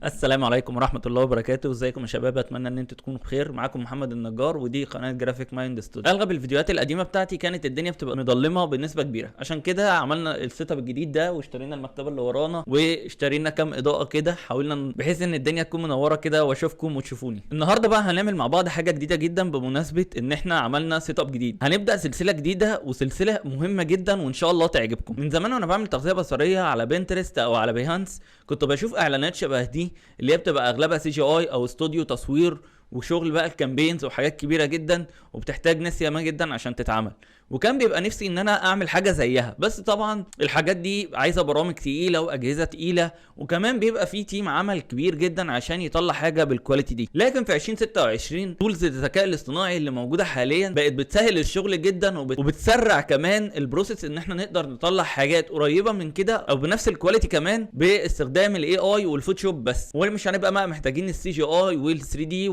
السلام عليكم ورحمة الله وبركاته، ازيكم يا شباب؟ اتمنى ان انتوا تكونوا بخير. معاكم محمد النجار، ودي قناة جرافيك مايند ستوديو. اغلب الفيديوهات القديمة بتاعتي كانت الدنيا بتبقى مظلمة بنسبة كبيرة، عشان كده عملنا السيت اب الجديد ده واشترينا المكتبة اللي ورانا واشترينا كام اضاءة كده، حاولنا بحيث ان الدنيا تكون منورة كده واشوفكم وتشوفوني. النهارده بقى هنعمل مع بعض حاجة جديدة جدا بمناسبة ان احنا عملنا سيت اب جديد. هنبدأ سلسلة جديدة وسلسلة مهمة جدا وان شاء الله تعجبكم. من زمان وانا بعمل تغذية بصرية على بنترست او على بيهانس، كنت بشوف اعلانات شبه دي اللي هي بتبقى اغلبها سي جي اي او استوديو تصوير وشغل بقى الكامبينز وحاجات كبيره جدا وبتحتاج ناس ياما جدا عشان تتعمل. وكان بيبقى نفسي ان انا اعمل حاجه زيها، بس طبعا الحاجات دي عايزه برامج تقيله واجهزه تقيله، وكمان بيبقى في تيم عمل كبير جدا عشان يطلع حاجه بالكواليتي دي. لكن في 2026 تولز الذكاء الاصطناعي اللي موجوده حاليا بقت بتسهل الشغل جدا وبتسرع كمان البروسيس ان احنا نقدر نطلع حاجات قريبه من كده او بنفس الكواليتي كمان باستخدام الاي اي والفوتوشوب بس. ومش هنبقى بقى محتاجين السي جي اي وال3 دي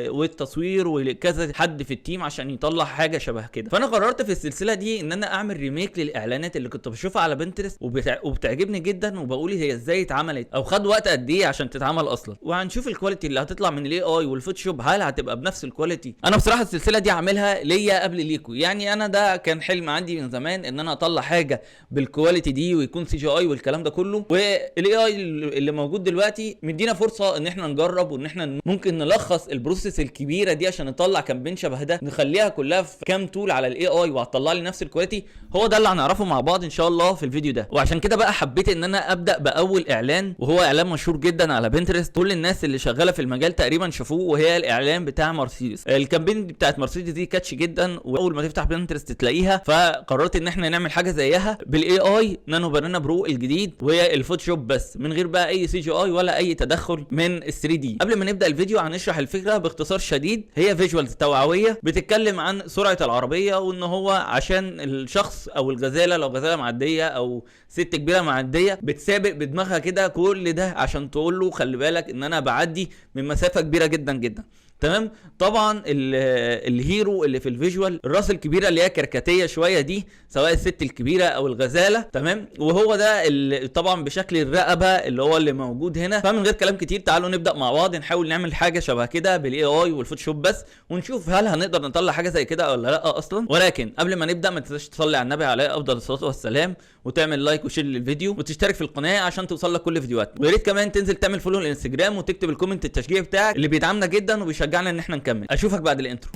والتصوير وكذا حد في التيم عشان يطلع حاجه شبه كده. فانا قررت في السلسله دي ان انا اعمل ريميك للاعلانات اللي كنت بشوفها على بنترست وبتعجبني جدا، وبقول هي ازاي اتعملت او خد وقت قد ايه عشان تتعمل اصلا. وهنشوف الكواليتي اللي هتطلع من الاي اي والفوتوشوب هل هتبقى بنفس الكواليتي. انا بصراحه السلسله دي عاملها ليا قبل ليكو، يعني انا ده كان حلم عندي من زمان ان انا اطلع حاجه بالكواليتي دي ويكون سي جي اي والكلام ده كله. والاي اي اللي موجود دلوقتي مدينا فرصه ان احنا نجرب وان احنا ممكن نلخص البروسيس الكبيره دي عشان نطلع كامبين شبه ده، نخليها كلها في كام تول على الاي اي وهتطلع لي نفس الكواليتي. هو ده اللي هنعرفه مع بعض ان شاء الله في الفيديو ده. وعشان كده بقى حبيت ان انا ابدا باول اعلان، وهو اعلان مشهور جدا على بنترست، كل الناس اللي شغاله في المجال تقريبا شافوه، وهي الاعلان بتاع مرسيدس. الكامبين بتاعت مرسيدس دي كاتش جدا، واول ما تفتح بنترست تلاقيها. فقررت ان احنا نعمل حاجه زيها بالاي اي نانو بانانا برو الجديد والفوتوشوب بس، من غير بقى اي سي جي اي ولا اي تدخل من ال3 دي. قبل ما نبدا الفيديو هنشرح الفكره باختصار شديد. هي فيجوالز توعويه بتتكلم عن سرعه العربيه، وان هو عشان الشخص او الغزاله، لو غزاله معديه او ست كبيره معديه، بتسابق بدماغها كده كل ده عشان تقول له خلي بالك ان انا بعدي من مسافه كبيره جدا جدا. تمام. طبعا الهيرو اللي في الفيجوال الراس الكبيره اللي هي كركاتيه شويه دي، سواء الست الكبيره او الغزاله. تمام. وهو ده اللي طبعا بشكل الرقبه اللي هو اللي موجود هنا. فمن غير كلام كتير تعالوا نبدا مع بعض نحاول نعمل حاجه شبه كده بالاي اي والفوتوشوب بس، ونشوف هل هنقدر نطلع حاجه زي كده ولا لا اصلا. ولكن قبل ما نبدا ما تنساش تصلي على النبي عليه افضل الصلاه والسلام، وتعمل لايك وشير للفيديو، وتشترك في القناه عشان توصل لك كل فيديوهاتنا. ويا ريت كمان تنزل تعمل فولو للانستجرام وتكتب الكومنت التشجيع بتاعك اللي بيدعمنا جدا وبيشجعنا ان احنا نكمل. اشوفك بعد الانترو.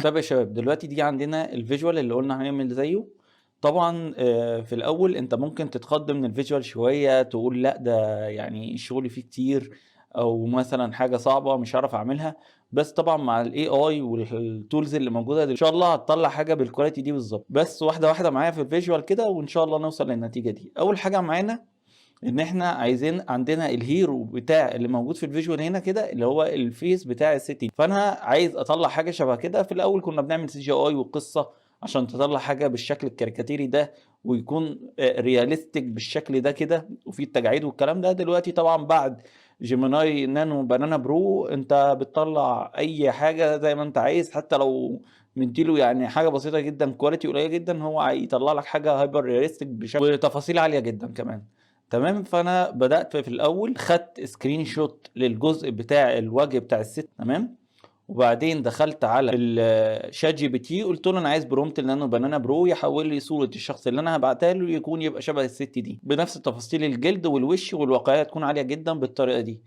طب يا شباب، دلوقتي دي عندنا الفيجوال اللي قلنا هنعمل زيه. طبعا في الاول انت ممكن تتخض من الفيجوال شويه، تقول لا ده يعني الشغل فيه كتير، او مثلا حاجه صعبه مش هعرف اعملها. بس طبعا مع الاي اي والتولز اللي موجوده دي ان شاء الله هتطلع حاجه بالكواليتي دي بالظبط. بس واحده واحده معايا في الفيجوال كده وان شاء الله نوصل للنتيجه دي. اول حاجه معانا ان احنا عايزين عندنا الهيرو بتاع اللي موجود في الفيجوال هنا كده، اللي هو الفيس بتاع السيتي. فانا عايز اطلع حاجه شبه كده. في الاول كنا بنعمل سي جي اي وقصه عشان تطلع حاجه بالشكل الكاريكاتيري ده ويكون رياليستيك بالشكل ده كده وفي التجاعيد والكلام ده. دلوقتي طبعا بعد جيميناي نانو بانانا برو انت بتطلع اي حاجه زي ما انت عايز، حتى لو مديله يعني حاجه بسيطه جدا كواليتي قليله جدا، هو هيطلع لك حاجه هايبر رياليستيك بشكل وتفاصيل عاليه جدا كمان. تمام. فانا بدات في الاول خدت سكرين شوت للجزء بتاع الوجه بتاع الست. تمام. وبعدين دخلت على الشات جي بي تي، قلت له انا عايز برومت النانو بانانا برو يحول لي صوره الشخص اللي انا هبعتها له يبقى شبه الست دي بنفس تفاصيل الجلد والوش، والواقعيه تكون عاليه جدا بالطريقه دي.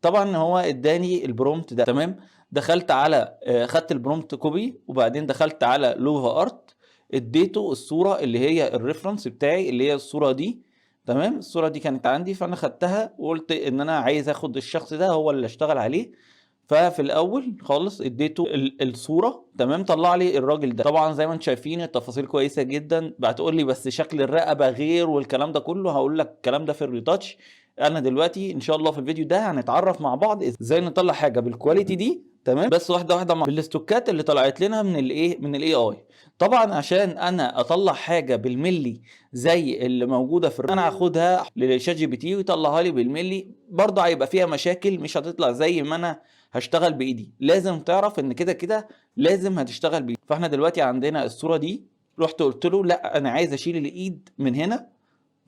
طبعا هو اداني البرومت ده. تمام. دخلت على خدت البرومت كوبي، وبعدين دخلت على لوفا ارت، اديته الصوره اللي هي الريفرنس بتاعي اللي هي الصوره دي. تمام. الصوره دي كانت عندي فانا خدتها وقلت ان انا عايز اخد الشخص ده هو اللي اشتغل عليه. ففي الاول خالص اديته الصوره. تمام. طلع لي الراجل ده. طبعا زي ما انتم شايفين التفاصيل كويسه جدا. هتقول لي بس شكل الرقبه غير والكلام ده كله، هقول لك الكلام ده في الريتاتش. انا دلوقتي ان شاء الله في الفيديو ده هنتعرف مع بعض ازاي نطلع حاجه بالكواليتي دي. تمام. بس واحده واحده مع بالاستوكات اللي طلعت لنا من الاي اي. طبعا عشان انا اطلع حاجه بالملي زي اللي موجوده انا هاخدها للشات جي بي تي ويطلعها لي بالملي، برضه هيبقى فيها مشاكل، مش هتطلع زي ما انا هشتغل بايدي. لازم تعرف ان كده كده لازم هتشتغل بايدي. فاحنا دلوقتي عندنا الصوره دي رحت قلت له لا انا عايز اشيل الايد من هنا،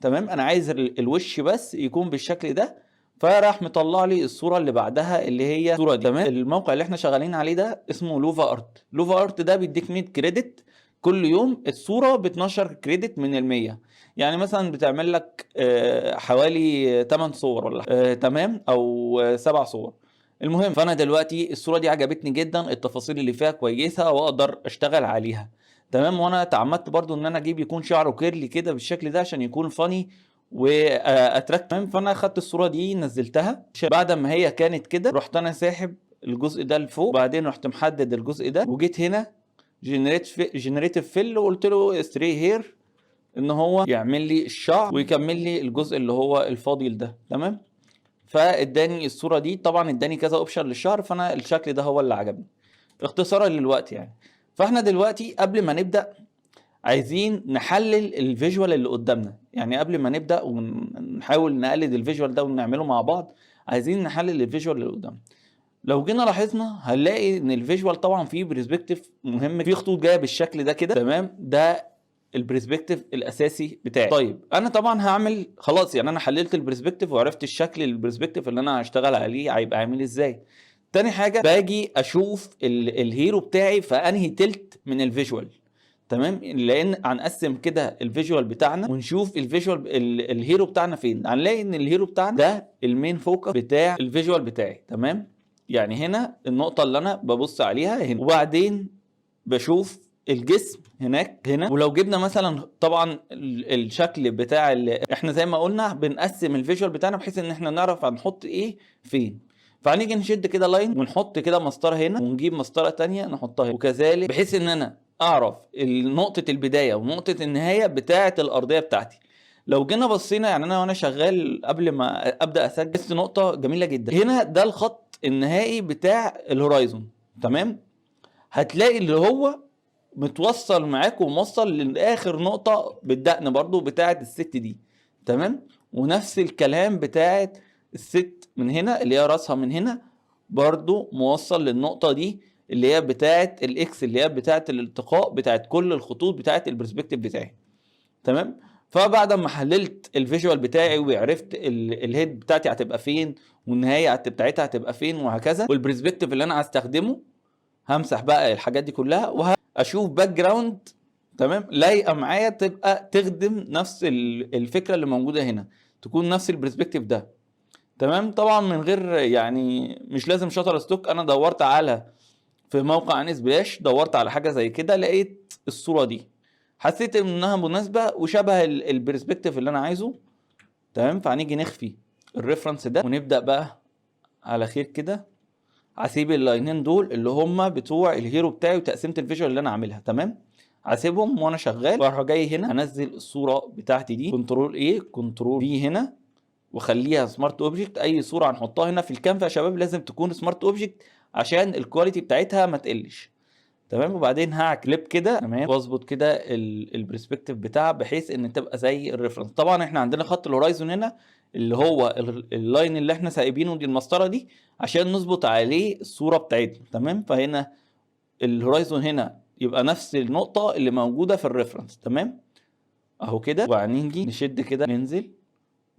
تمام، انا عايز الوش بس يكون بالشكل ده. فراح مطلع لي الصوره اللي بعدها اللي هي الصوره دي. تمام. الموقع اللي احنا شغالين عليه ده اسمه لوفا ارت. لوفا ارت ده بيديك 100 كريدت كل يوم. الصوره ب 12 كريدت من ال 100. يعني مثلا بتعمل لك حوالي 8 صور ولا تمام، او 7 صور. المهم، فانا دلوقتي الصوره دي عجبتني جدا، التفاصيل اللي فيها كويسه واقدر اشتغل عليها. تمام. وانا تعمدت برضو ان انا اجيب يكون شعره كيرلي كده بالشكل ده عشان يكون فاني واتراكت. تمام. فانا اخدت الصوره دي نزلتها. بعد ما هي كانت كده رحت انا ساحب الجزء ده لفوق، وبعدين رحت محدد الجزء ده، وجيت هنا جنريتيف فيل وقلت له ستري هير ان هو يعمل لي الشعر ويكمل لي الجزء اللي هو الفاضل ده. تمام. فاداني الصوره دي. طبعا اداني كذا اوبشن للشعر، فانا الشكل ده هو اللي عجبني اختصارا للوقت يعني. فاحنا دلوقتي قبل ما نبدا عايزين نحلل الفيجوال اللي قدامنا. يعني قبل ما نبدا ونحاول نقلد الفيجوال ده ونعمله مع بعض، عايزين نحلل الفيجوال اللي قدامنا. لو جينا لاحظنا هنلاقي ان الفيجوال طبعا فيه برسبكتيف مهم، فيه خطوط جايه بالشكل ده كده. تمام. ده البرسبكتيف الاساسي بتاعي. طيب انا طبعا هعمل خلاص، يعني انا حللت البرسبكتيف وعرفت الشكل البرسبكتيف اللي انا هشتغل عليه هيبقى عامل ازاي. تاني حاجه باجي اشوف الهيرو بتاعي في انهي تلت من الفيجوال. تمام. لان هنقسم كده الفيجوال بتاعنا ونشوف الفيجوال الهيرو بتاعنا فين. هنلاقي ان الهيرو بتاعنا ده المين فوكس بتاع الفيجوال بتاعي. تمام. يعني هنا النقطه اللي انا ببص عليها هنا، وبعدين بشوف الجسم هناك هنا. ولو جبنا مثلا طبعا الشكل بتاع احنا زي ما قلنا بنقسم الفيجوال بتاعنا بحيث ان احنا نعرف هنحط ايه فين. فهنيجي نشد كده لاين ونحط كده مسطره هنا، ونجيب مسطره تانية نحطها هنا، وكذلك بحيث ان انا اعرف نقطه البدايه ونقطه النهايه بتاعه الارضيه بتاعتي. لو جينا بصينا، يعني انا وانا شغال قبل ما ابدا اسجل، بس نقطه جميله جدا هنا، ده الخط النهائي بتاع الهورايزون. تمام. هتلاقي اللي هو متوصل معاك وموصل لاخر نقطه بالدقن برضو بتاعه الست دي. تمام. ونفس الكلام بتاعه الست من هنا اللي هي راسها من هنا برضو موصل للنقطه دي اللي هي بتاعه الاكس، اللي هي بتاعه الالتقاء بتاعه كل الخطوط بتاعه البرسبكتيف بتاعي. تمام. فبعد ما حللت الفيجوال بتاعي وعرفت الهيد بتاعتي هتبقى فين والنهايه بتاعتها هتبقى فين وهكذا، والبرسبكتيف اللي انا هستخدمه، همسح بقى الحاجات دي كلها واشوف باك جراوند تمام لايقه معايا تبقى تخدم نفس الفكره اللي موجوده هنا، تكون نفس البرسبكتيف ده. تمام. طبعا من غير يعني مش لازم شاتر ستوك. انا دورت على في موقع انس بلاش، دورت على حاجه زي كده، لقيت الصوره دي، حسيت انها مناسبه وشبه البرسبكتيف اللي انا عايزه. تمام. فهنيجي نخفي الريفرنس ده ونبدا بقى على خير كده. هسيب اللاينين دول اللي هم بتوع الهيرو بتاعي وتقسيمه الفيجوال اللي انا عاملها. تمام. هسيبهم وانا شغال، واروح جاي هنا انزل الصوره بتاعتي دي، كنترول ايه كنترول في هنا، واخليها سمارت اوبجكت. اي صوره هنحطها هنا في الكانفا يا شباب لازم تكون سمارت اوبجكت عشان الكواليتي بتاعتها ما تقلش. تمام. وبعدين هكليب كده. تمام. واظبط كده البرسبكتيف بتاعها بحيث ان تبقى زي الريفرنس. طبعا احنا عندنا خط الهورايزون هنا اللي هو اللاين اللي احنا سايبينه دي المسطره دي عشان نظبط عليه الصوره بتاعتنا. تمام. فهنا الهورايزون هنا يبقى نفس النقطه اللي موجوده في الريفرنس. تمام اهو كده. وهنيجي نشد كده، ننزل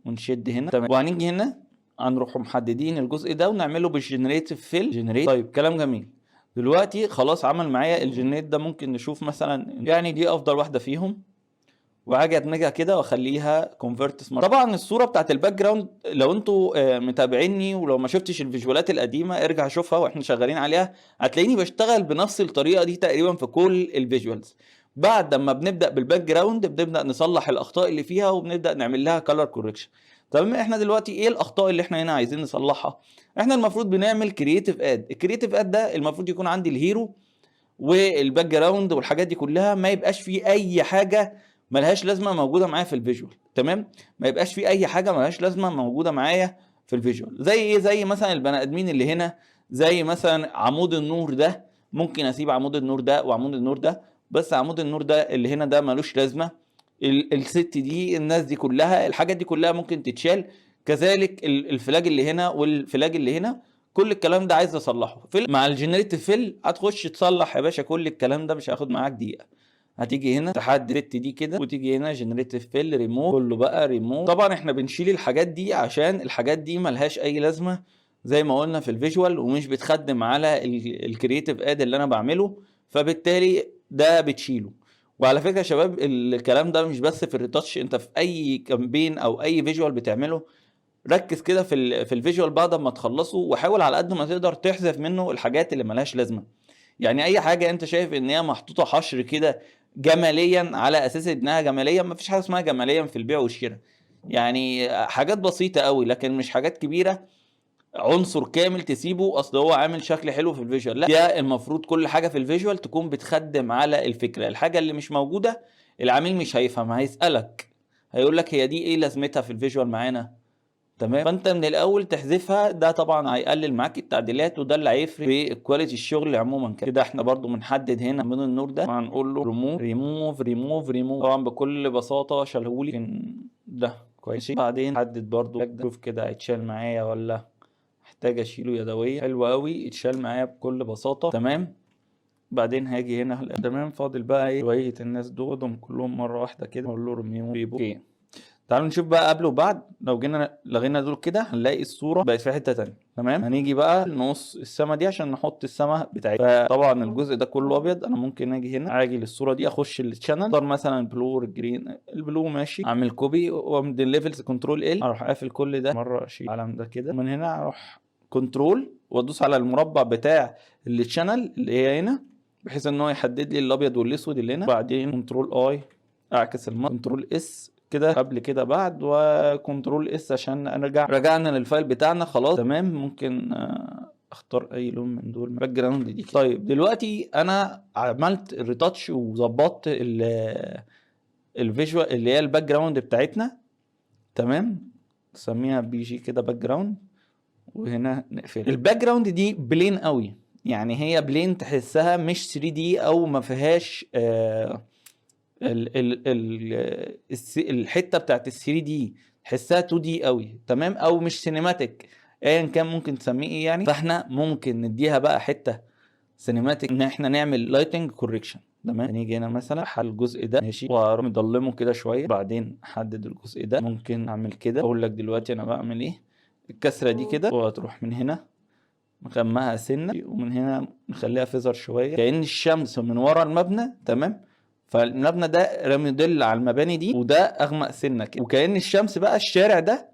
ونشد هنا. تمام. وهنيجي هنا هنروح محددين الجزء ده ونعمله بالجنريتيف فيل جنريت. طيب كلام جميل. دلوقتي خلاص عمل معايا الجنريت ده. ممكن نشوف مثلا يعني دي افضل واحده فيهم، وهاجي ادمجها كده واخليها كونفرت سمارت. طبعا الصوره بتاعت الباك جراوند لو انتوا متابعيني ولو ما شفتش الفيجوالات القديمه ارجع شوفها واحنا شغالين عليها، هتلاقيني بشتغل بنفس الطريقه دي تقريبا في كل الفيجوالز. بعد ما بنبدا بالباك جراوند بنبدا نصلح الاخطاء اللي فيها وبنبدا نعمل لها كلر كوركشن. تمام. احنا دلوقتي ايه الاخطاء اللي احنا هنا عايزين نصلحها؟ احنا المفروض بنعمل كرييتيف اد. الكرييتيف اد ده المفروض يكون عندي الهيرو والباك جراوند والحاجات دي كلها ما يبقاش فيه اي حاجه ملهاش لازمه موجوده معايا في الفيجوال. تمام. ما يبقاش فيه اي حاجه ملهاش لازمه موجوده معايا في الفيجوال. زي ايه؟ زي مثلا البني ادمين اللي هنا، زي مثلا عمود النور ده. ممكن اسيب عمود النور ده وعمود النور ده، بس عمود النور ده اللي هنا ده ملوش لازمه. الست دي، الناس دي كلها، الحاجات دي كلها ممكن تتشال. كذلك الفلاج اللي هنا والفلاج اللي هنا، كل الكلام ده عايز اصلحه. مع الجنريتيف فيل هتخش تصلح يا باشا كل الكلام ده، مش هياخد معاك دقيقه. هتيجي هنا تحدد الست دي كده، وتيجي هنا جنريتيف فيل ريموف، كله بقى ريموف. طبعا احنا بنشيل الحاجات دي عشان الحاجات دي ملهاش اي لازمه زي ما قلنا في الفيجوال، ومش بتخدم على الكرييتيف اد اللي انا بعمله، فبالتالي ده بتشيله. وعلى فكره يا شباب الكلام ده مش بس في الريتاتش، انت في اي كامبين او اي فيجوال بتعمله ركز كده في الفيجوال بعد ما تخلصه، وحاول على قد ما تقدر تحذف منه الحاجات اللي ملهاش لازمه. يعني اي حاجه انت شايف ان هي محطوطه حشر كده جماليا على اساس انها جماليا، مفيش حاجه اسمها جماليا في البيع والشراء. يعني حاجات بسيطه قوي لكن مش حاجات كبيره، عنصر كامل تسيبه اصل هو عامل شكل حلو في الفيجوال. لا، ده المفروض كل حاجه في الفيجوال تكون بتخدم على الفكره. الحاجه اللي مش موجوده العميل مش هيفهم، هيسالك هيقول لك هي دي ايه لازمتها في الفيجوال معانا، تمام؟ فانت من الاول تحذفها، ده طبعا هيقلل معاك التعديلات، وده اللي هيفرق في كواليتي الشغل عموما. كده احنا برضو بنحدد هنا من النور ده، هنقول له ريموف ريموف ريموف ريموف، طبعا بكل بساطه شالهولي ده كويس. بعدين حدد برضو شوف كده هيتشال معايا ولا محتاج اشيله يدويا. حلو قوي، اتشال معايا بكل بساطه، تمام. بعدين هاجي هنا تمام، فاضل بقى ايه شويه الناس دول كلهم مره واحده كده، اقول له ريموف. اوكي، تعالوا نشوف بقى قبل وبعد. لو جينا لغينا دول كده هنلاقي الصوره بقت في حته تانية، تمام. هنيجي بقى نقص السما دي عشان نحط السما بتاعتنا. فطبعا الجزء ده كله ابيض، انا ممكن اجي هنا اجي للصوره دي اخش الشانل، اختار مثلا البلو الجرين، البلو ماشي، اعمل كوبي ومن الليفلز كنترول ال، اروح قافل كل ده مره، اشيل العلم ده كده من هنا، اروح كنترول وادوس على المربع بتاع الشانل اللي هي هنا بحيث ان هو يحدد لي الابيض والاسود اللي هنا. بعدين كنترول اي اعكس كنترول اس كده قبل كده بعد، وكنترول اس عشان رجعنا للفايل بتاعنا خلاص، تمام. ممكن اختار اي لون من دول باك جراوند دي. طيب دلوقتي انا عملت الريتاتش وظبطت الفيجوال اللي هي الباك جراوند بتاعتنا، تمام. نسميها بي جي كده باك جراوند، وهنا نقفل الباك جراوند دي بلين قوي، يعني هي بلين تحسها مش 3 دي او ما فيهاش الحته بتاعت ال 3 دي تحسها 2 دي قوي، تمام، او مش سينماتيك، ايا كان ممكن تسميه ايه يعني. فاحنا ممكن نديها بقى حته سينماتيك ان احنا نعمل لايتنج كوريكشن، تمام. نيجي هنا مثلا احل الجزء ده ماشي واروح مضلمه كده شويه، بعدين احدد الجزء ده، ممكن اعمل كده. اقول لك دلوقتي انا بعمل ايه، الكسره دي كده، وهتروح من هنا مغمقها سنه، ومن هنا نخليها فيزر شويه كأن الشمس من ورا المبنى، تمام. فالمبنى ده ريموديل على المباني دي، وده اغمق سنه كده، وكأن الشمس بقى الشارع ده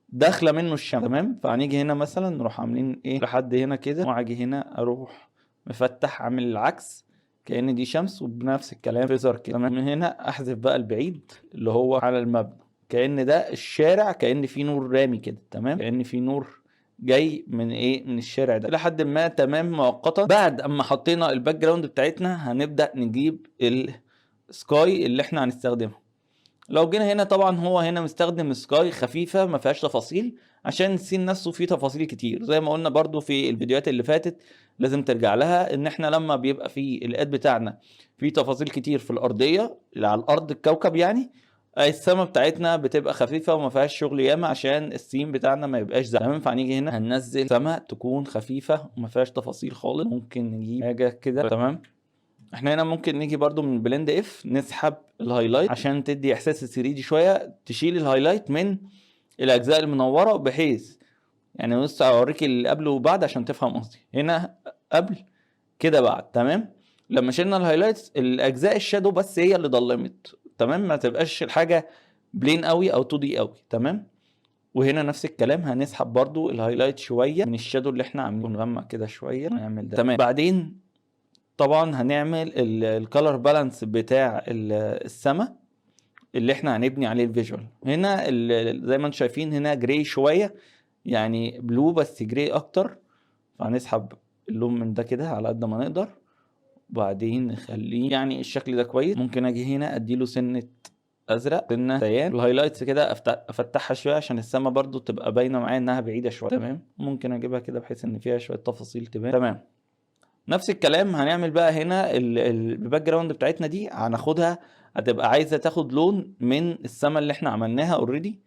داخله منه الشمس، تمام. فهنيجي هنا مثلا نروح عاملين ايه لحد هنا كده، واجي هنا اروح مفتح عامل العكس كأن دي شمس، وبنفس الكلام فيزر كده، تمام. من هنا احذف بقى البعيد اللي هو على المبنى، كأن ده الشارع، كأن في نور رامي كده، تمام، كأن في نور جاي من ايه، من الشارع ده لحد ما، تمام. مؤقتا بعد اما حطينا الباك جراوند بتاعتنا هنبدا نجيب السكاي اللي احنا هنستخدمها. لو جينا هنا طبعا هو هنا مستخدم سكاي خفيفه ما فيهاش تفاصيل، عشان السين نفسه فيه تفاصيل كتير زي ما قلنا برضو في الفيديوهات اللي فاتت، لازم ترجع لها. ان احنا لما بيبقى في الاد بتاعنا فيه تفاصيل كتير في الارضيه اللي على الارض الكوكب يعني، السما بتاعتنا بتبقى خفيفه وما فيهاش شغل ياما عشان السين بتاعنا ما يبقاش زحمه، تمام. فهنيجي هنا هننزل سما تكون خفيفه وما فيهاش تفاصيل خالص، ممكن نجيب حاجه كده، تمام. احنا هنا ممكن نيجي برضو من بلند اف نسحب الهايلايت عشان تدي احساس ال 3 دي شويه، تشيل الهايلايت من الاجزاء المنوره، بحيث يعني بص اوريك اللي قبل وبعد عشان تفهم قصدي. هنا قبل كده بعد، تمام. لما شلنا الهايلايتس الاجزاء الشادو بس هي اللي ضلمت، تمام، ما تبقاش الحاجه بلين قوي او 2 دي قوي، تمام. وهنا نفس الكلام هنسحب برضو الهايلايت شويه من الشادو اللي احنا عاملينه، نغمق كده شويه نعمل ده، تمام. بعدين طبعا هنعمل الكالر بالانس بتاع السما اللي احنا هنبني عليه الفيجوال. هنا زي ما انتم شايفين هنا جراي شويه، يعني بلو بس جراي اكتر. فهنسحب اللون من ده كده على قد ما نقدر، وبعدين نخليه يعني الشكل ده كويس. ممكن اجي هنا اديله سنه ازرق، سنه سيان، الهايلايتس كده افتحها شويه عشان السما برضو تبقى باينه معايا انها بعيده شويه، تمام. ممكن اجيبها كده بحيث ان فيها شويه تفاصيل تبان، تمام. نفس الكلام هنعمل بقى هنا الباك جراوند بتاعتنا دي هناخدها، هتبقى عايزه تاخد لون من السما اللي احنا عملناها اوريدي.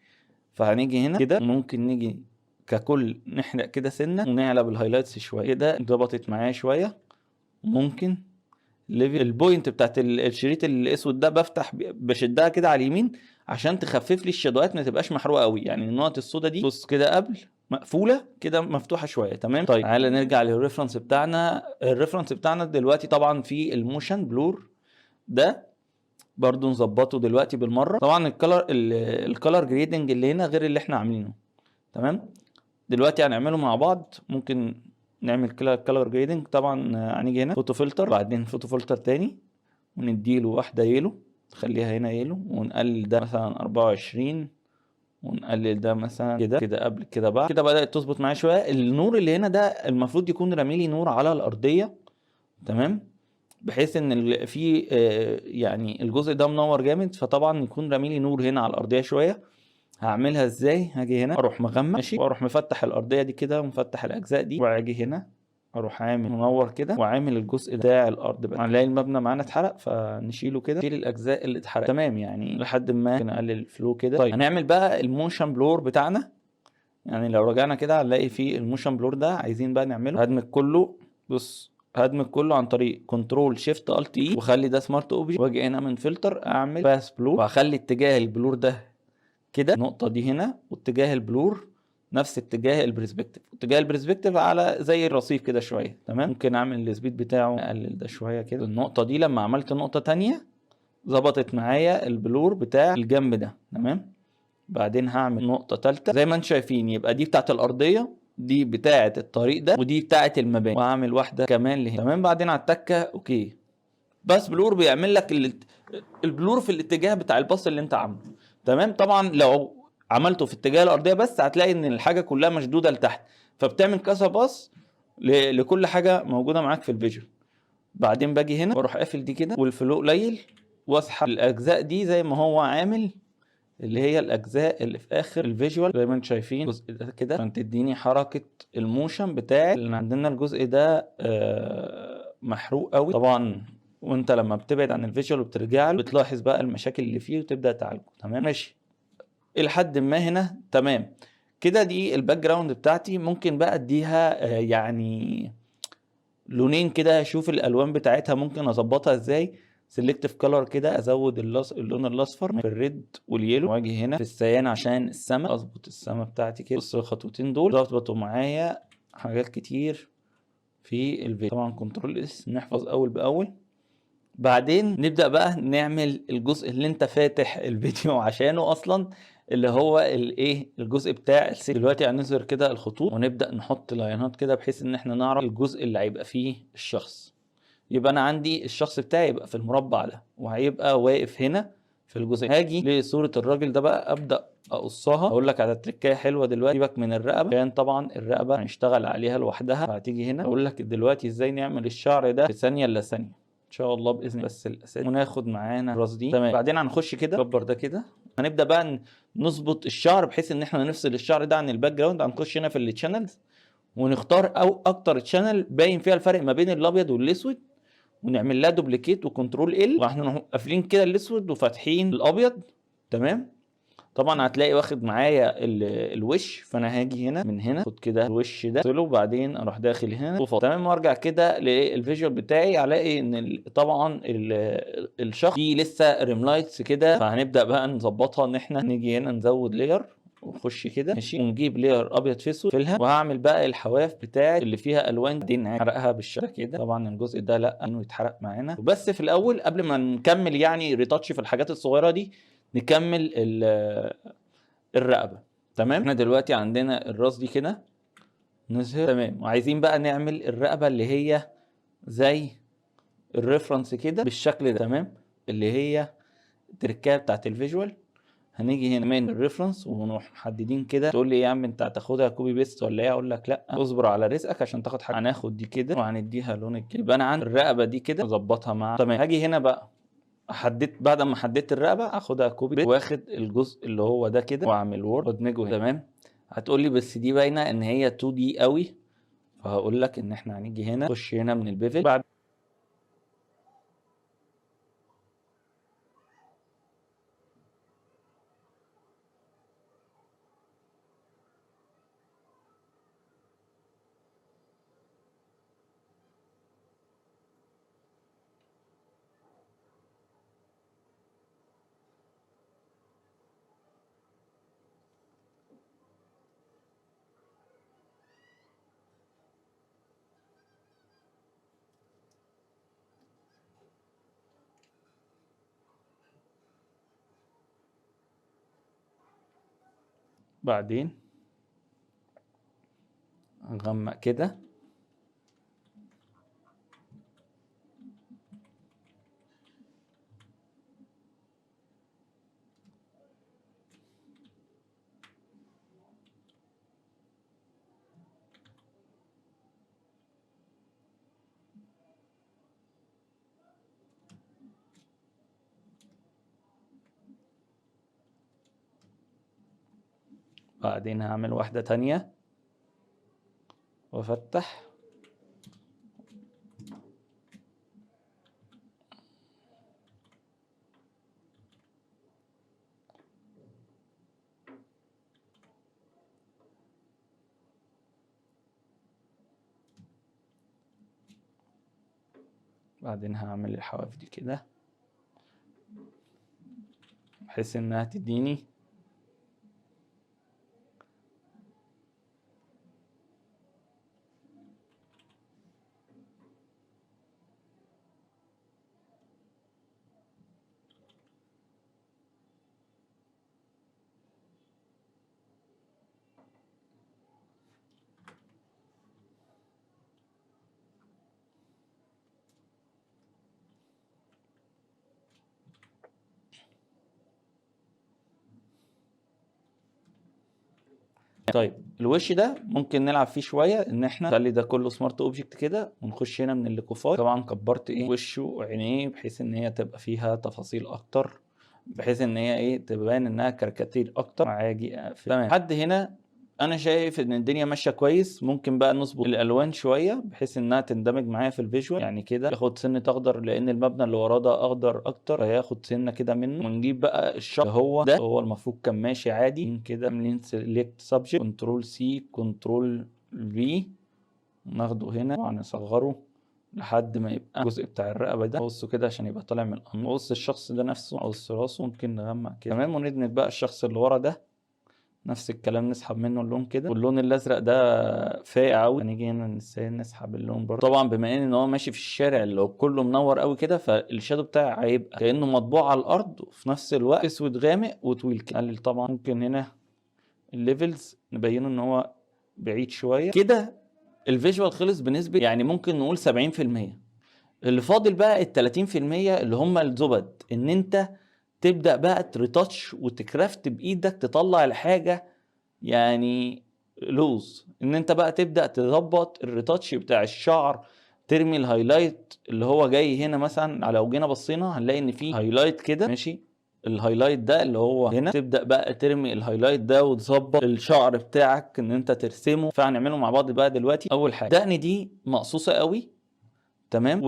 فهنيجي هنا كده، ممكن نيجي ككل نحرق كده سنه ونعلى بالهايلايتس شويه كده، ضبطت معايا شويه. ممكن البوينت بتاعت الشريط الاسود ده بفتح بشدها كده على اليمين عشان تخفف لي الشادوهات ما تبقاش محروقه قوي. يعني النقط السوداء دي بص كده قبل مقفوله كده مفتوحه شويه. تمام. طيب تعالى نرجع للريفرنس بتاعنا. الريفرنس بتاعنا دلوقتي طبعا في الموشن بلور ده برضو نظبطه دلوقتي بالمره. طبعا الكلر جريدنج اللي هنا غير اللي احنا عاملينه. تمام. دلوقتي هنعمله مع بعض. ممكن نعمل كلر جريدنج. طبعا هنيجي هنا فوتو فلتر، بعدين فوتو فلتر تاني، ونديله واحده يلو، نخليها هنا يلو، ونقلل ده مثلا 24، ونقلل ده مثلا كده كده قبل كده بعد كده. بدأت تظبط معايا شويه. النور اللي هنا ده المفروض يكون راميلي نور على الارضيه. تمام. بحيث ان في يعني الجزء ده منور جامد، فطبعا يكون راميلي نور هنا على الارضيه شويه. هعملها ازاي؟ هاجي هنا اروح مغمق ماشي، واروح مفتح الارضيه دي كده ومفتح الاجزاء دي، واجي هنا اروح عامل منور كده وعامل الجزء بتاع الارض بقى. هنلاقي المبنى معانا اتحرق فنشيله كده، نشيل الاجزاء اللي اتحرقت. تمام. يعني لحد ما نقلل الفلو كده. طيب هنعمل بقى الموشن بلور بتاعنا. يعني لو رجعنا كده هنلاقي في الموشن بلور ده عايزين بقى نعمله هدمج كله. بص هدمج كله عن طريق كنترول شيفت الت اي، واخلي ده سمارت اوبجكت، واجي هنا من فلتر اعمل باس بلور، وهخلي اتجاه البلور ده كده النقطة دي هنا، واتجاه البلور نفس اتجاه البرسبكتيف. اتجاه البرسبكتيف على زي الرصيف كده شوية. تمام. ممكن اعمل السبيد بتاعه اقلل ده شوية كده. النقطة دي لما عملت نقطة تانية ظبطت معايا البلور بتاع الجنب ده. تمام. بعدين هعمل نقطة تالتة زي ما انتم شايفين، يبقى دي بتاعت الأرضية، دي بتاعت الطريق ده، ودي بتاعت المباني، وهعمل واحدة كمان لهنا. تمام. بعدين على التكة اوكي. بس بلور بيعمل لك البلور في الاتجاه بتاع الباص اللي انت عامله. تمام. طبعا لو عملته في اتجاه الارضيه بس هتلاقي ان الحاجه كلها مشدوده لتحت، فبتعمل كذا باص لكل حاجه موجوده معاك في الفيجوال. بعدين باجي هنا واروح قافل دي كده والفلو قليل، واسحب الاجزاء دي زي ما هو عامل، اللي هي الاجزاء اللي في اخر الفيجوال زي ما انتم شايفين. الجزء ده كده عشان تديني حركه الموشن بتاع اللي عندنا. الجزء ده محروق قوي طبعا، وانت لما بتبعد عن الفيجوال وبترجع له بتلاحظ بقى المشاكل اللي فيه وتبدا تعالجه. تمام ماشي الى حد ما هنا. تمام كده. دي الباك جراوند بتاعتي. ممكن بقى اديها يعني لونين كده، اشوف الالوان بتاعتها ممكن اظبطها ازاي. سيلكتيف كلر كده، ازود اللون الاصفر في الريد واليلو، واجي هنا في السيان عشان السما، اظبط السما بتاعتي كده. بص الخطوتين دول ظبطوا معايا حاجات كتير في الفيديو. طبعا كنترول اس نحفظ اول باول. بعدين نبدأ بقى نعمل الجزء اللي انت فاتح الفيديو عشانه اصلا، اللي هو الايه الجزء بتاع السيت. دلوقتي هنظهر كده الخطوط ونبدأ نحط لاينات كده بحيث ان احنا نعرف الجزء اللي هيبقى فيه الشخص. يبقى انا عندي الشخص بتاعي يبقى في المربع ده، وهيبقى واقف هنا في الجزء. هاجي لصورة الراجل ده بقى ابدأ اقصها. اقول لك على تريكايه حلوه دلوقتي. سيبك من الرقبه، كان طبعا الرقبه هنشتغل عليها لوحدها، فهتيجي هنا اقول لك دلوقتي ازاي نعمل الشعر ده في ثانيه الا ثانيه ان شاء الله باذن الله. بس الاساس وناخد معانا الراس دي. تمام. بعدين هنخش كده نكبر ده كده. هنبدا بقى نظبط الشعر بحيث ان احنا نفصل الشعر ده عن الباك جراوند. هنخش هنا في التشانلز ونختار او اكتر تشانل باين فيها الفرق ما بين الابيض والاسود، ونعمل لها دوبليكيت وكنترول ال، واحنا قافلين كده الاسود وفاتحين الابيض. تمام. طبعا هتلاقي واخد معايا الوش، فانا هاجي هنا من هنا خد كده الوش ده اقفله، وبعدين اروح داخل هنا وفاضي. تمام. وارجع كده للفيجوال بتاعي الاقي ان طبعا الشخص فيه لسه ريم لايتس كده، فهنبدا بقى نظبطها ان احنا نيجي هنا نزود لاير ونخش كده ماشي، ونجيب لير ابيض في اسود فيلها، وهعمل بقى الحواف بتاعت اللي فيها الوان دي نحرقها بالشكل كده. طبعا الجزء ده لا انه يتحرق معانا. وبس في الاول قبل ما نكمل يعني ريتاتش في الحاجات الصغيره دي نكمل الرقبه. تمام. احنا دلوقتي عندنا الراس دي كده نظهر. تمام. وعايزين بقى نعمل الرقبه اللي هي زي الريفرنس كده بالشكل ده. تمام. اللي هي التركايه بتاعت الفيجوال. هنيجي هنا من الريفرنس ونروح محددين كده. تقول لي ايه يا عم انت هتاخدها كوبي بيست ولا ايه؟ اقول لك لا، اصبر على رزقك عشان تاخد حاجه. هناخد دي كده وهنديها لون كده. يبقى انا عندي الرقبه دي كده اظبطها مع. تمام. هاجي هنا بقى حددت، بعد ما حددت الرقبه اخدها كوبي واخد الجزء اللي هو ده كده واعمل وورد وادمجه هنا. تمام. هتقول لي بس دي باينه ان هي 2 دي قوي، فهقول لك ان احنا هنيجي هنا نخش هنا من البيفل. بعد بعدين نغمق كده. بعدين هعمل واحدة تانية وافتح. بعدين هعمل الحواف دي كده بحيث انها تديني طيب الوش ده ممكن نلعب فيه شويه، ان احنا نخلي ده كله سمارت اوبجكت كده، ونخش هنا من الليكوفاي. طبعا كبرت وشه وعينيه بحيث ان هي تبقى فيها تفاصيل اكتر، بحيث ان هي تبان انها كاريكاتير اكتر. هاجي اقفل تمام لحد هنا. انا شايف ان الدنيا ماشيه كويس. ممكن بقى نظبط الالوان شويه بحيث انها تندمج معايا في الفيجوال، يعني كده ياخد سنه اخضر لان المبنى اللي وراه ده اخضر اكتر، فياخد سنه كده منه. ونجيب بقى الشخص هو ده، هو المفروض كان ماشي عادي كده. عاملين سيلكت سبجكت، كنترول سي، كنترول في، ناخده هنا ونصغره لحد ما يبقى الجزء بتاع الرقبه ده. بصوا كده عشان يبقى طالع من القميص. بص الشخص ده نفسه او راسه ممكن نغمق كده تمام. وندمج بقى الشخص اللي ورا ده نفس الكلام، نسحب منه اللون كده. واللون الازرق ده فاقع قوي، هنيجي هنا نسحب اللون برضه. طبعا بما ان هو ماشي في الشارع اللي هو كله منور قوي كده، فالشادو بتاعي هيبقى كانه مطبوع على الارض وفي نفس الوقت اسود غامق وطويل كده. قلل طبعا. ممكن هنا الليفلز نبينه ان هو بعيد شويه كده. الفيجوال خلص بنسبه يعني ممكن نقول 70%. اللي فاضل بقى ال 30% اللي هم الزبد، ان انت تبدأ بقى تريتاتش وتكرافت بإيدك، تطلع الحاجة يعني لوز. ان انت بقى تبدأ تظبط الريتاتش بتاع الشعر، ترمي الهايلايت اللي هو جاي هنا. مثلا لو جينا بصينا هنلاقي ان في هايلايت كده ماشي. الهايلايت ده اللي هو هنا، تبدأ بقى ترمي الهايلايت ده وتظبط الشعر بتاعك ان انت ترسمه. فهنعمله مع بعض بقى دلوقتي. اول حاجة دقن دي مقصوصة قوي تمام،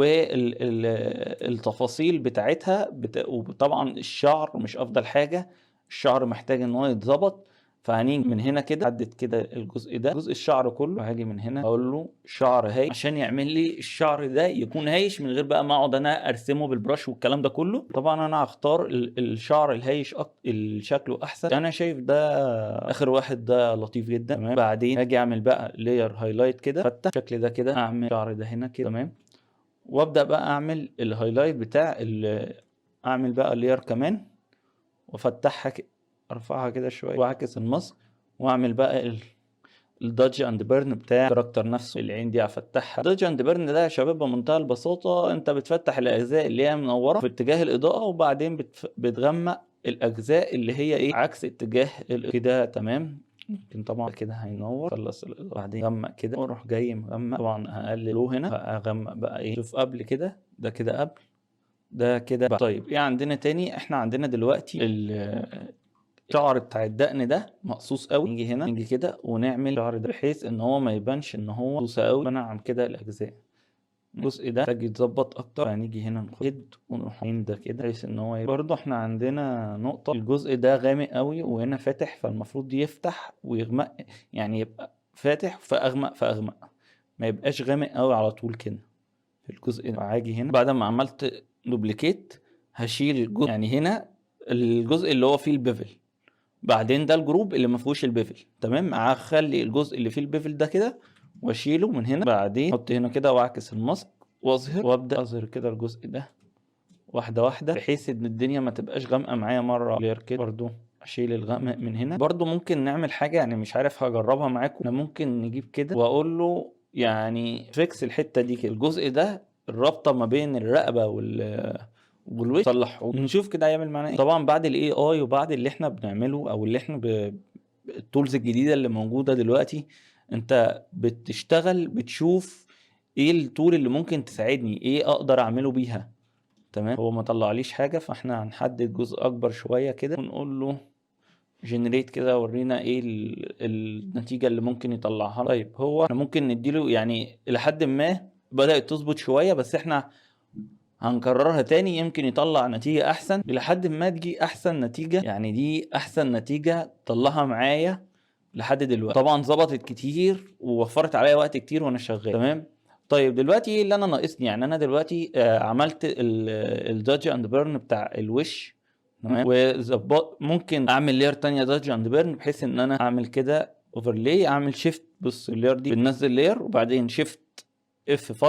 والتفاصيل بتاعتها وطبعا الشعر مش افضل حاجه. الشعر محتاج ان هو يتظبط. فهنيجي من هنا كده حدد كده الجزء ده، جزء الشعر كله. وهاجي من هنا اقول له شعر هاي عشان يعمل لي الشعر ده يكون هايش من غير بقى ما اقعد انا ارسمه بالبرش والكلام ده كله. طبعا انا هختار الشعر الهايش شكله احسن. انا شايف ده اخر واحد ده لطيف جدا تمام. بعدين هاجي اعمل بقى لاير هايلايت كده، فتح الشكل ده كده. اعمل الشعر ده هنا كده تمام. وابدا بقى اعمل الهايلايت بتاع اعمل بقى لير كمان وافتحها ارفعها كده شويه واعكس الماسك، واعمل بقى الدادج اند بيرن بتاع الكاركتر نفسه. العين دي افتحها. الدادج اند بيرن ده يا شباب بمنتهى البساطه، انت بتفتح الاجزاء اللي هي منوره في اتجاه الاضاءه، وبعدين بتغمق الاجزاء اللي هي عكس اتجاه كده تمام. ممكن طبعا كده هينور. خلص الاضاءه بعدين غمق كده واروح جاي مغمق. طبعا هقلله هنا، هغمق بقى شوف قبل كده ده كده قبل ده كده بعد. طيب ايه عندنا تاني؟ احنا عندنا دلوقتي الشعر بتاع الدقن ده مقصوص قوي. نيجي هنا نيجي كده ونعمل الشعر ده بحيث ان هو ما يبانش ان هو مقصوص قوي. بنعم كده الاجزاء. الجزء ده محتاج يتظبط اكتر. هنيجي هنا نخد ونروح ده كده بحيث ان هو برضه احنا عندنا نقطه، الجزء ده غامق قوي وهنا فاتح، فالمفروض يفتح ويغمق، يعني يبقى فاتح فاغمق فاغمق، ما يبقاش غامق قوي على طول كده في الجزء ده. هاجي هنا بعد ما عملت دوبليكيت هشيل الجزء، يعني هنا الجزء اللي هو فيه البيفل، بعدين ده الجروب اللي ما فيهوش البيفل تمام. هخلي الجزء اللي فيه البيفل ده كده واشيله من هنا. بعدين احط هنا كده واعكس الماسك واظهر، وابدا اظهر كده الجزء ده واحده واحده بحيث ان الدنيا ما تبقاش غامقه معايا مره. كلير كده برضو اشيل الغامق من هنا. برضو ممكن نعمل حاجه يعني مش عارف هجربها معاكم. احنا ممكن نجيب كده واقول له يعني فيكس الحته دي كده، الجزء ده الرابطه ما بين الرقبه والوش صلحه، نشوف كده هيعمل معانا ايه. طبعا بعد الاي اي وبعد اللي احنا بنعمله او اللي احنا التولز الجديده اللي موجوده دلوقتي، انت بتشتغل بتشوف ايه التول اللي ممكن تساعدني، ايه اقدر اعمله بيها. تمام. هو ما طلعليش حاجه، فاحنا هنحدد جزء اكبر شويه كده ونقول له جنريت كده ورينا ايه النتيجه اللي ممكن يطلعها. طيب هو احنا ممكن نديله يعني لحد ما بدات تظبط شويه، بس احنا هنكررها تاني يمكن يطلع نتيجه احسن لحد ما تجي احسن نتيجه. يعني دي احسن نتيجه طلعها معايا لحد دلوقتي. طبعا ظبطت كتير ووفرت عليا وقت كتير وانا شغال. تمام. طيب دلوقتي ايه اللي انا ناقصني؟ يعني انا دلوقتي عملت الدادج اند بيرن بتاع الوش. تمام. وظبط ممكن اعمل لير تانية دادج اند بيرن، بحيث ان انا اعمل كده اوفرلاي، اعمل شيفت. بص اللير دي بننزل لير وبعدين شيفت F5،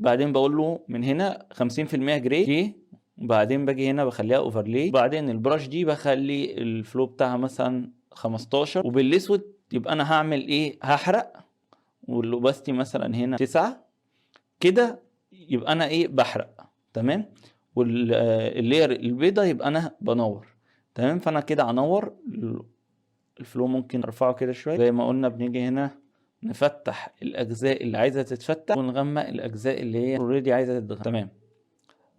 بعدين بقول له من هنا 50% جراي، وبعدين باجي هنا بخليها اوفرلاي، وبعدين البراش دي بخلي الفلو بتاعها مثلا 15، وبالاسود يبقى انا هعمل ايه؟ هحرق، والاوباستي مثلا هنا 9 كده، يبقى انا ايه؟ بحرق. تمام. واللير البيضه يبقى انا بنور. تمام. فانا كده انور الفلو، ممكن ارفعه كده شويه زي ما قلنا. بنيجي هنا نفتح الاجزاء اللي عايزه تتفتح ونغمق الاجزاء اللي هي اوريدي عايزه تتغمق. تمام.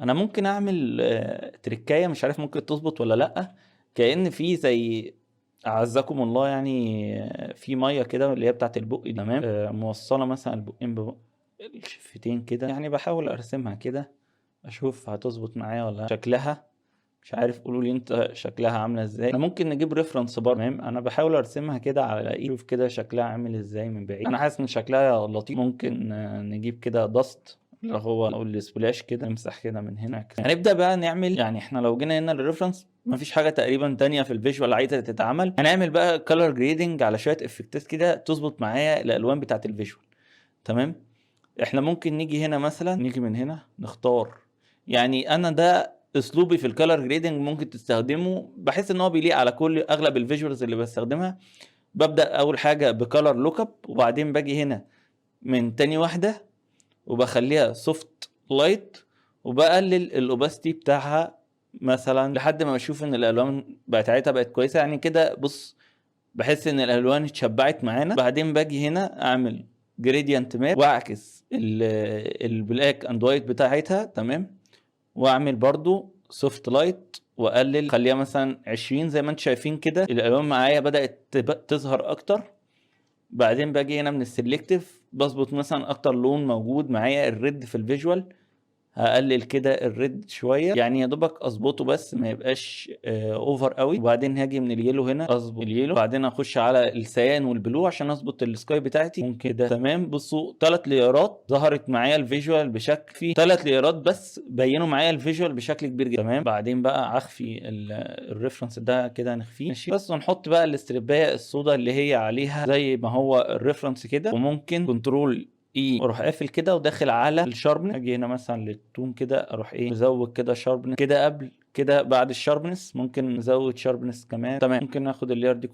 انا ممكن اعمل تريكايه مش عارف ممكن تظبط ولا لا، كأن في زي اعزكم الله يعني في ميه كده اللي هي بتاعت البق دي. تمام. موصله مثلا البقين ببق الشفتين كده، يعني بحاول ارسمها كده اشوف هتظبط معايا ولا لا. شكلها مش عارف، قولوا لي انت شكلها عامله ازاي. انا ممكن نجيب ريفرنس برضه. تمام. انا بحاول ارسمها كده على ايد، شوف كده شكلها عامل ازاي من بعيد. انا حاسس ان شكلها لطيف. ممكن نجيب كده دست اللي هو نقول السبلاش كده، نمسح كده من هنا. هنبدا بقى نعمل، يعني احنا لو جينا هنا للريفرنس مفيش حاجه تقريبا تانية في الفيجوال عايزه تتعمل. هنعمل بقى كلر جريدنج على شويه افكتات كده تظبط معايا الالوان بتاعت الفيجوال. تمام. احنا ممكن نيجي هنا مثلا، نيجي من هنا نختار، يعني انا ده اسلوبي في الكالر جريدنج، ممكن تستخدمه بحيث ان هو بيليق على كل اغلب الفيجوالز اللي بستخدمها. ببدا اول حاجه بكالر لوك اب، وبعدين باجي هنا من تاني واحده وبخليها سوفت لايت، وبقلل الاوباستي بتاعها مثلا لحد ما بشوف ان الالوان بتاعتها بقت كويسه. يعني كده بص بحس ان الالوان اتشبعت معانا. بعدين باجي هنا اعمل جريدينت ماب واعكس البلاك اند وايت بتاعتها. تمام. واعمل برضو سوفت لايت واقلل، خليها مثلا 20 زي ما انتم شايفين كده. الالوان معايا بدات تظهر اكتر. بعدين باجي هنا من السلكتيف بظبط مثلا اكتر لون موجود معايا الريد في الفيجوال، هقلل كده الريد شويه، يعني يا دوبك اظبطه بس ما يبقاش اوفر قوي. وبعدين هاجي من اليلو هنا اظبط اليلو، بعدين اخش على السيان والبلو عشان اظبط السكاي بتاعتي. ممكن كده. تمام. بصوا 3 ليرات ظهرت معايا الفيجوال بشكل، في 3 ليرات بس بينوا معايا الفيجوال بشكل كبير جدا. تمام. بعدين بقى اخفي الريفرنس ده كده، نخفيه ماشي، بس ونحط بقى الاستريبايه السوداء اللي هي عليها زي ما هو الريفرنس كده. وممكن كنترول ايه اروح قافل كده وداخل على الشاربنس. اجي هنا مثلا للتون كده اروح ايه مزود كده شاربنس كده قبل كده، بعد الشاربنس ممكن نزود شاربنس كمان. تمام. ممكن ناخد اللير دي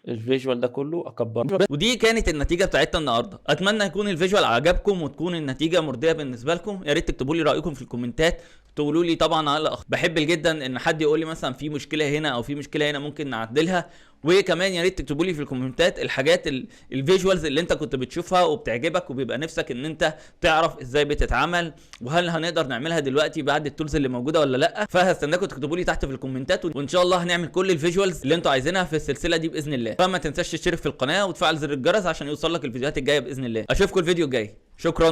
الفيجوال ده كله اكبره. ودي كانت النتيجه بتاعتنا النهارده. اتمنى يكون الفيجوال عجبكم وتكون النتيجه مرضيه بالنسبه لكم. يا ريت تكتبوا لي رايكم في الكومنتات، تقولوا لي طبعا على بحب جدا ان حد يقول لي مثلا في مشكله هنا او في مشكله هنا ممكن نعدلها. وكمان يا ريت تكتبوا لي في الكومنتات الحاجات الفيجوالز اللي انت كنت بتشوفها وبتعجبك وبيبقى نفسك ان انت تعرف ازاي بتتعمل، وهل هنقدر نعملها دلوقتي بعد التولز اللي موجوده ولا لا. فهستناكم تكتبوا لي تحت في الكومنتات، وان شاء الله هنعمل كل الفيجوالز اللي انتوا عايزينها في السلسله دي باذن الله. فما تنساش تشترك في القناه وتفعل زر الجرس عشان يوصل لك الفيديوهات الجايه باذن الله. اشوفكم الفيديو الجاي. شكرا.